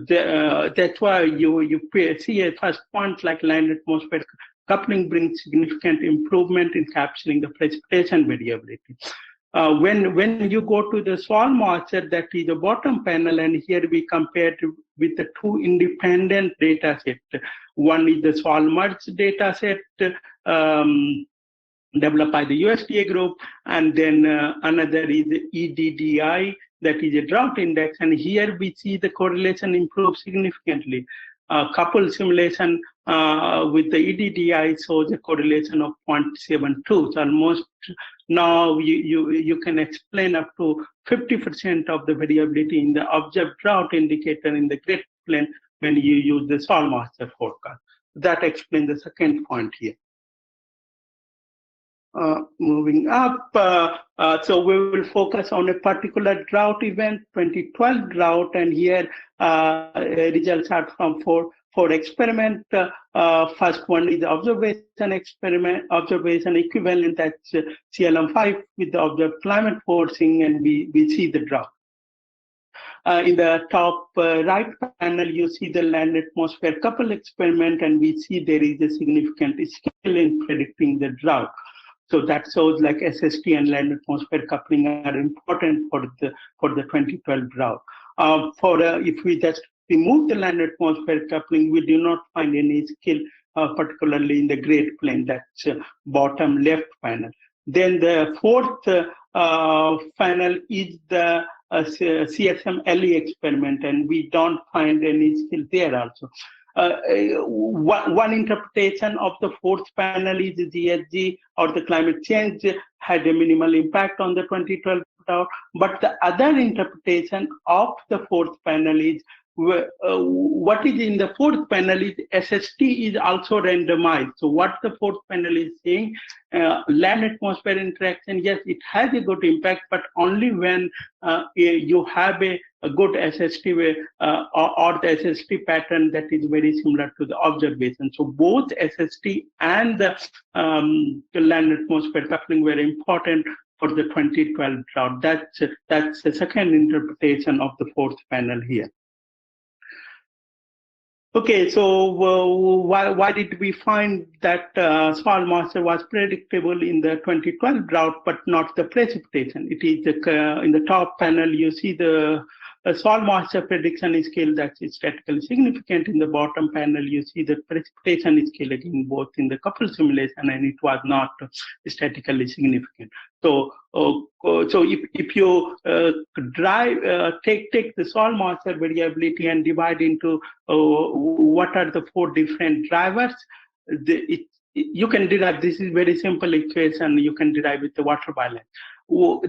that's why you see a first point like land atmosphere coupling brings significant improvement in capturing the precipitation variability. When you go to the soil moisture, that is the bottom panel, and here we compared with the 2 independent data sets. One is the soil merge data set developed by the USDA group, and then another is the EDDI, that is a drought index, and here we see the correlation improve significantly. Couple simulation with the EDDI shows a correlation of 0.72. So almost now you can explain up to 50% of the variability in the observed drought indicator in the Great Plains when you use the soil moisture forecast. That explains the second point here. Moving up, so we will focus on a particular drought event, 2012 drought, and here results are from for experiment, first one is observation equivalent, that's CLM5 with the observed climate forcing, and we see the drop. In the top right panel, you see the land atmosphere couple experiment, and we see there is a significant skill in predicting the drought. So that shows like SST and land atmosphere coupling are important for the 2012 drought. If we just remove the land atmosphere coupling, we do not find any skill, particularly in the Great Plains, that's bottom left panel. Then the fourth panel is the CSM LE experiment, and we don't find any skill there also. One interpretation of the fourth panel is the GSG, or the climate change had a minimal impact on the 2012 drought, but the other interpretation of the fourth panel is what is in the fourth panel is SST is also randomized. So what the fourth panel is saying, land atmosphere interaction, yes, it has a good impact, but only when you have a good SST or the SST pattern that is very similar to the observation. So both SST and the land atmosphere coupling were important for the 2012 drought. That's the second interpretation of the fourth panel here. Okay, so why did we find that soil moisture was predictable in the 2012 drought, but not the precipitation? It is in the top panel, you see the soil moisture prediction scale that is statistically significant. In the bottom panel, you see the precipitation scale again, both in the couple simulation, and it was not statistically significant. So, if you take the soil moisture variability and divide into what are the four different drivers, you can derive. This is very simple equation. You can derive with the water balance.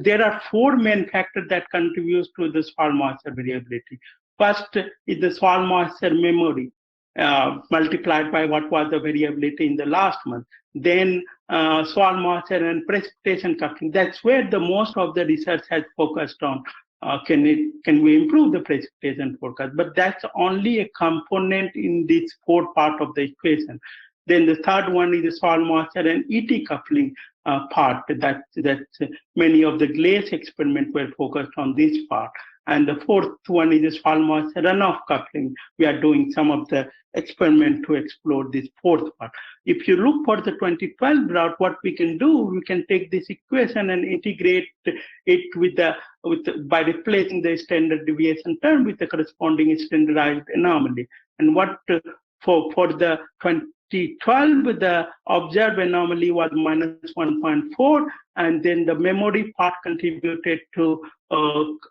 There are four main factors that contribute to the soil moisture variability. First is the soil moisture memory, multiplied by what was the variability in the last month. Then soil moisture and precipitation coupling. That's where the most of the research has focused on. Can we improve the precipitation forecast? But that's only a component in this four part of the equation. Then the third one is the soil moisture and ET coupling part. That many of the glaze experiments were focused on this part. And the fourth one is the soil moisture runoff coupling. We are doing some of the experiment to explore this fourth part. If you look for the 2012 drought, what we can do, we can take this equation and integrate it by replacing the standard deviation term with the corresponding standardized anomaly. And what for the 2012, the observed anomaly was -1.4, and then the memory part contributed to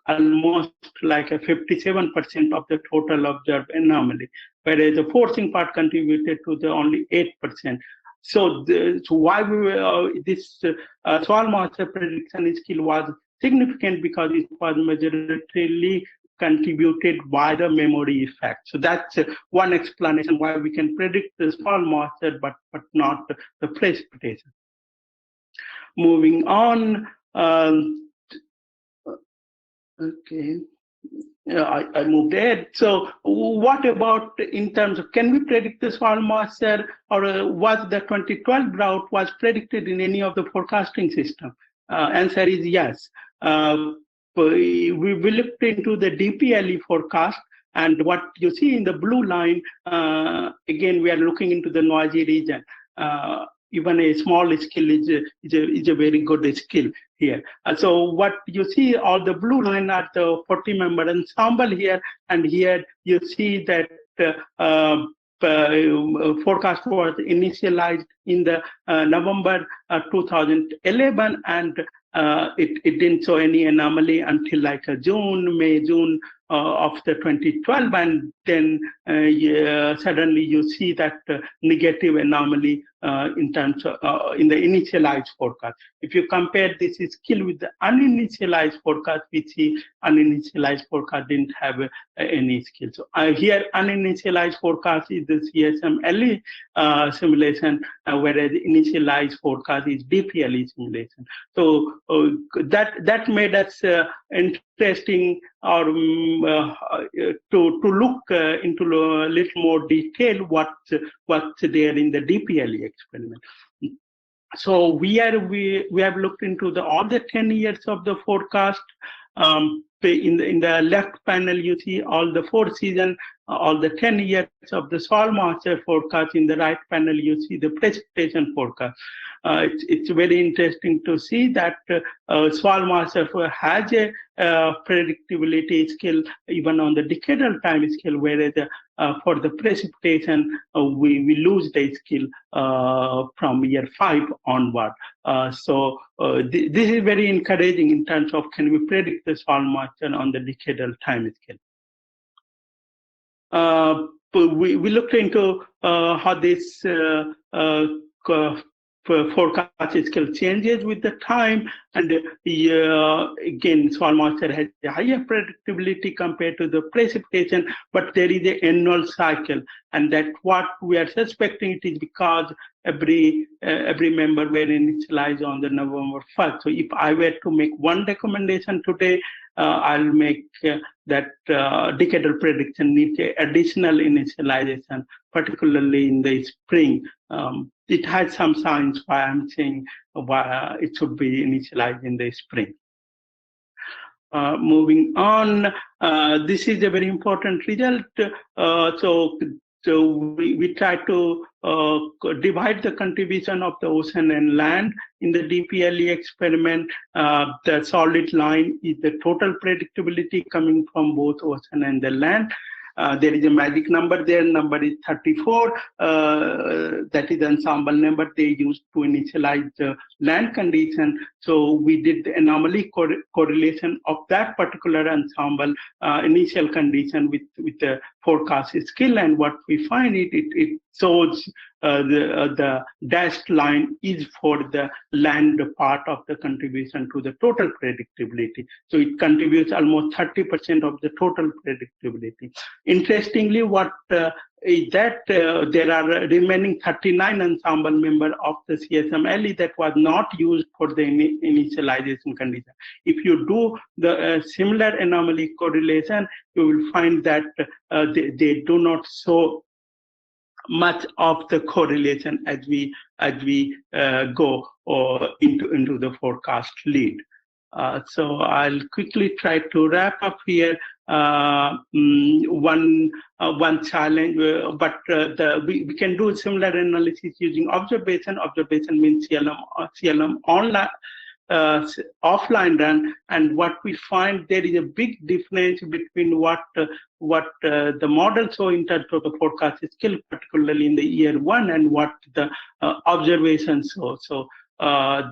almost like a 57% of the total observed anomaly, whereas the forcing part contributed to the only 8%. So why this soil moisture prediction skill was significant, because it was majoritarily contributed by the memory effect. So that's one explanation why we can predict the soil moisture, but not the precipitation. Moving on, okay, I moved ahead. So what about in terms of, can we predict the soil moisture, or was the 2012 drought was predicted in any of the forecasting system? Answer is yes. We looked into the DPLE forecast, and what you see in the blue line, again, we are looking into the noisy region. Even a small skill is a very good skill here. So what you see, all the blue line are the 40-member ensemble here, and here you see that forecast was initialized in the November 2011, and it didn't show any anomaly until like June of the 2012, and then suddenly you see that negative anomaly in terms of in the initialized forecast. If you compare this skill with the uninitialized forecast, we see uninitialized forecast didn't have any skill. So here uninitialized forecast is the CSM LE simulation, whereas initialized forecast is DPLE simulation. So that made us interesting or to look into a little more detail what's there in the DPLE experiment. So we have looked into all the 10 years of the forecast. In the left panel, you see all the 4 seasons, all the 10 years of the soil moisture forecast. In the right panel, you see the precipitation forecast. It's very interesting to see that soil moisture has a predictability scale even on the decadal time scale, whereas for the precipitation, we lose the skill from year 5 onward. So this is very encouraging in terms of can we predict the soil moisture on the decadal time scale. We looked into how this forecast scale changes with the time, and again, soil moisture has a higher predictability compared to the precipitation, but there is an annual cycle, and that what we are suspecting it is because every member were initialized on the November 1st. So if I were to make one recommendation today, I'll make that decadal prediction needs additional initialization, particularly in the spring. It has some signs why I'm saying why it should be initialized in the spring. Moving on, this is a very important result. So we try to divide the contribution of the ocean and land in the DPLE experiment. The solid line is the total predictability coming from both ocean and the land. There is a magic number there, number is 34. That is the ensemble number they used to initialize the land condition. So we did the anomaly correlation of that particular ensemble initial condition with the forecast skill, and what we find it shows the dashed line is for the land part of the contribution to the total predictability. So it contributes almost 30% of the total predictability. Interestingly, what is that there are remaining 39 ensemble members of the CSMLE that was not used for the initialization condition. If you do the similar anomaly correlation, you will find that they do not show much of the correlation as we go into the forecast lead. So I'll quickly try to wrap up here. One challenge, but we can do similar analysis using observation. Observation means CLM online. Offline run, and what we find there is a big difference between what the model show in terms of the forecast skill, particularly in the year 1, and what the observations show. So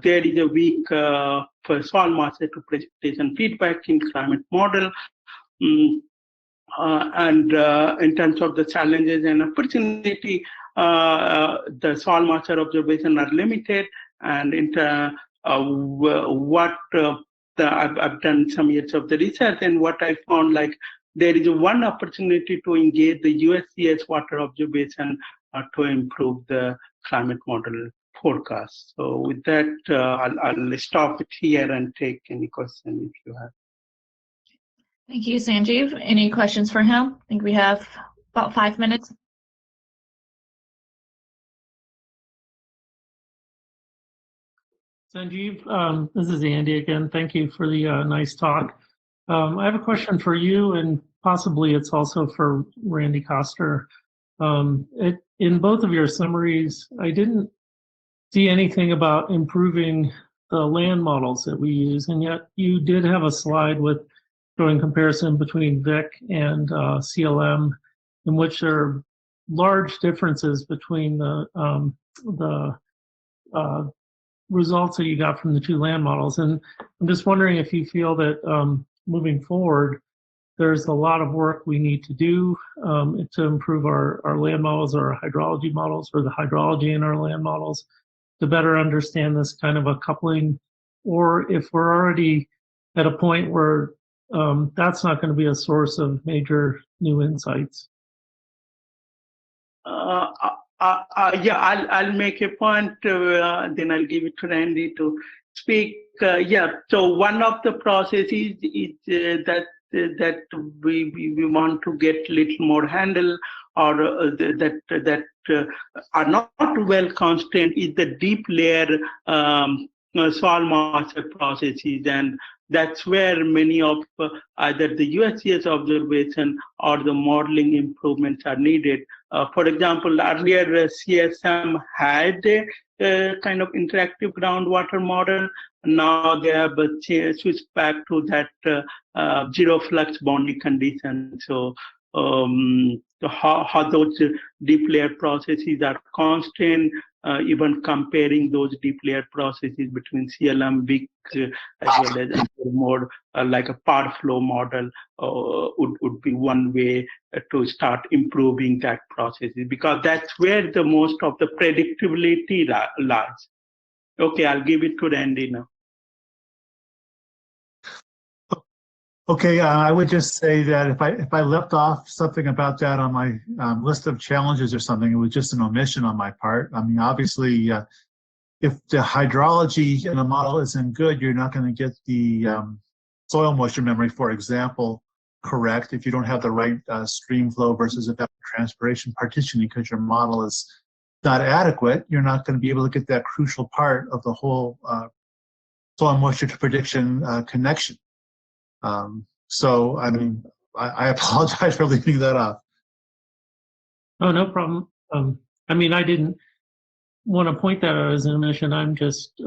there is a weak for soil moisture to precipitation feedback in climate model. And in terms of the challenges and opportunity, the soil moisture observation are limited, and I've done some years of the research, and what I found, like, there is one opportunity to engage the USGS water observation to improve the climate model forecast. So with that, I'll stop it here and take any question if you have. Thank you, Sanjiv. Any questions for him? I think we have about 5 minutes. Sanjiv, this is Andy again. Thank you for the nice talk. I have a question for you, and possibly it's also for Randy Koster. In both of your summaries, I didn't see anything about improving the land models that we use, and yet you did have a slide with showing comparison between VIC and CLM, in which there are large differences between the results that you got from the 2 land models. And I'm just wondering if you feel that moving forward, there's a lot of work we need to do to improve our land models or our hydrology models, or the hydrology in our land models, to better understand this kind of a coupling, or if we're already at a point where that's not going to be a source of major new insights. Yeah, I'll make a point, then I'll give it to Randy to speak. So one of the processes is that we want to get little more handle, or that are not well constrained, is the deep layer soil moisture processes, and that's where many of either the USGS observation or the modeling improvements are needed. For example, earlier CSM had a kind of interactive groundwater model. Now they have switched back to that zero flux boundary condition. So how those deep layer processes are constant, even comparing those deep layer processes between CLM, WIC, as well as more like a part flow model would be one way to start improving that processes, because that's where the most of the predictability lies. Okay, I'll give it to Randy now. Okay, I would just say that if I left off something about that on my list of challenges or something, it was just an omission on my part. I mean, obviously, if the hydrology in the model isn't good, you're not going to get the soil moisture memory, for example, correct if you don't have the right stream flow versus evapotranspiration partitioning, because your model is not adequate. You're not going to be able to get that crucial part of the whole soil moisture to prediction connection. So, I mean, I apologize for leaving that off. Oh, no problem. I mean, I didn't want to point that out as an omission. I'm just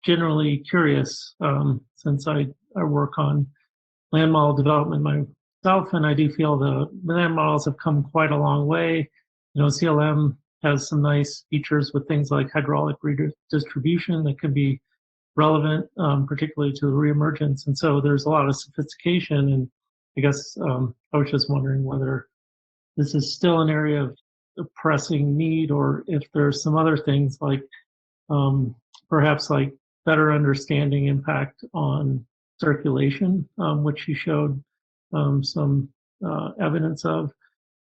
generally curious, since I work on land model development myself, and I do feel the land models have come quite a long way. You know, CLM has some nice features with things like hydraulic redistribution that can be relevant, particularly to the reemergence. And so there's a lot of sophistication, and I guess I was just wondering whether this is still an area of pressing need, or if there's some other things like perhaps like better understanding impact on circulation, which you showed some evidence of,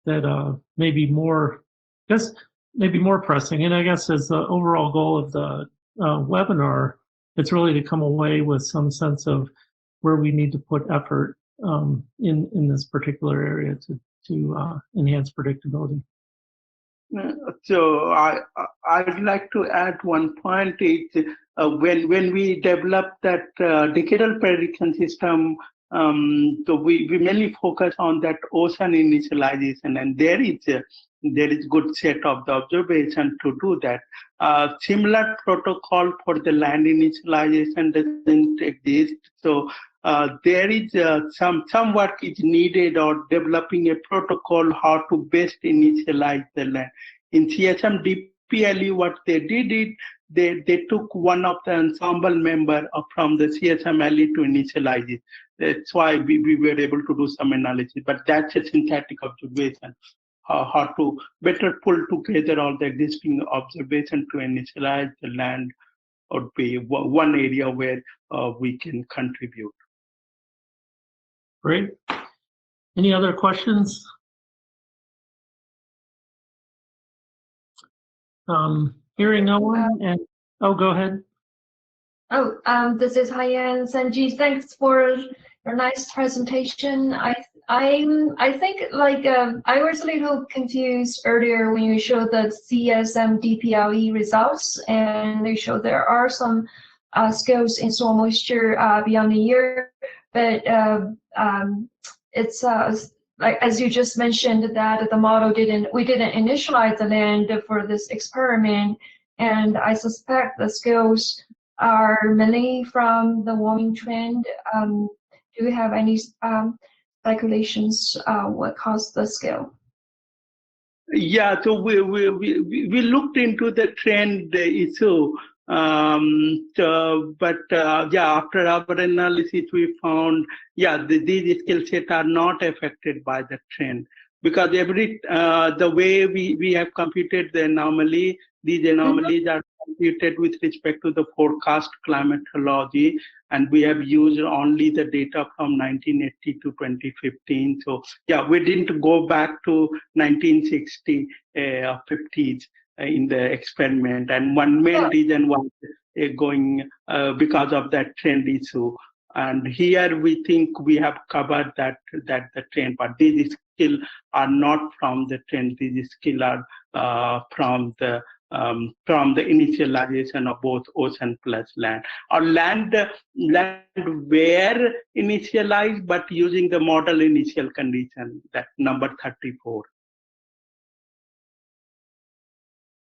that maybe more, I guess, maybe more pressing. And I guess as the overall goal of the webinar, it's really to come away with some sense of where we need to put effort in this particular area to enhance predictability. So I'd like to add one point. Is when we developed that decadal prediction system, so we mainly focus on that ocean initialization, and there is good set of the observation to do that. Similar protocol for the land initialization doesn't exist. So there is some work is needed, or developing a protocol how to best initialize the land. In CSM DPLE, what they did is they took one of the ensemble member from the CSM LE to initialize it. That's why we were able to do some analysis, but that's a synthetic observation. How to better pull together all the existing observation to initialize the land would be one area where we can contribute. Great. Any other questions? Hearing no one, and oh, go ahead. Oh, this is Haiyan. Sanjiv, thanks for your nice presentation. I think like I was a little confused earlier when you showed the CSM DPLE results, and they showed there are some scales in soil moisture beyond a year, but it's like as you just mentioned that the model we didn't initialize the land for this experiment, and I suspect the scales are mainly from the warming trend. Do you have any speculations what caused the scale? Yeah, so we looked into the trend issue, but yeah, after our analysis, we found these skill sets are not affected by the trend, because the way we have computed the anomaly, these anomalies are computed with respect to the forecast climatology, and we have used only the data from 1980 to 2015. So yeah, we didn't go back to 1960 50s in the experiment. And one main reason was going because of that trend issue. And here we think we have covered that the trend, but these skills are not from the trend. These skills are from the initialization of both ocean plus land. Or land were initialized, but using the model initial condition, that number 34.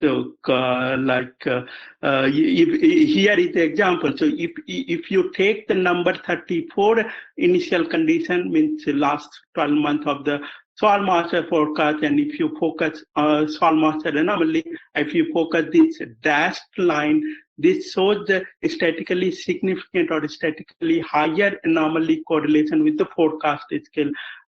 So, here is the example. So, if you take the number 34 initial condition, means the last 12 months of the soil moisture forecast, and if you focus soil moisture anomaly, if you focus this dashed line, this shows the statistically significant or statistically higher anomaly correlation with the forecast scale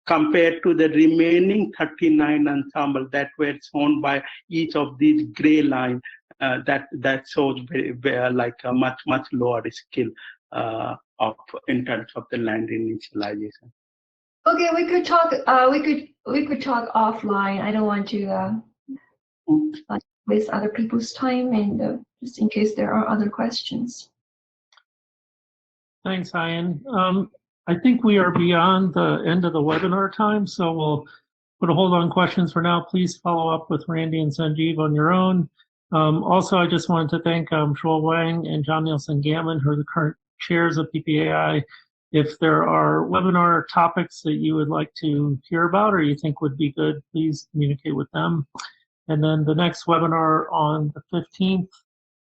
compared to the remaining 39 ensemble that were shown by each of these gray lines. That shows very like a much lower scale in terms of the land initialization. Okay, we could talk. We could talk offline. I don't want to waste other people's time, and just in case there are other questions. Thanks, Hyan. I think we are beyond the end of the webinar time, so we'll put a hold on questions for now. Please follow up with Randy and Sanjiv on your own. Also, I just wanted to thank Shuo Wang and John Nielsen Gammon, who are the current chairs of PPAI. If there are webinar topics that you would like to hear about or you think would be good, please communicate with them. And then the next webinar on the 15th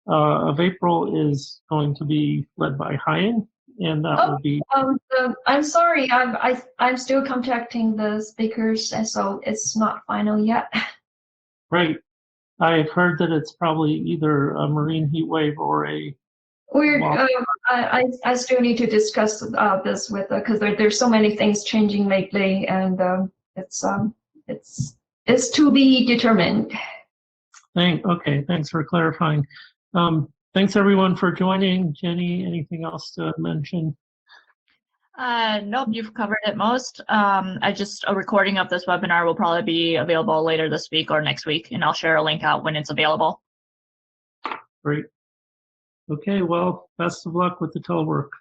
of April is going to be led by Hyan. And that will be. I'm sorry. I'm still contacting the speakers, and so it's not final yet. Right. I've heard that it's probably either a marine heat wave or a. I still need to discuss this with because there's so many things changing lately, and it's to be determined. Okay. Thanks for clarifying. Thanks everyone for joining. Jenny, anything else to mention? Nope, you've covered it most. A recording of this webinar will probably be available later this week or next week, and I'll share a link out when it's available. Great. Okay, well, best of luck with the telework.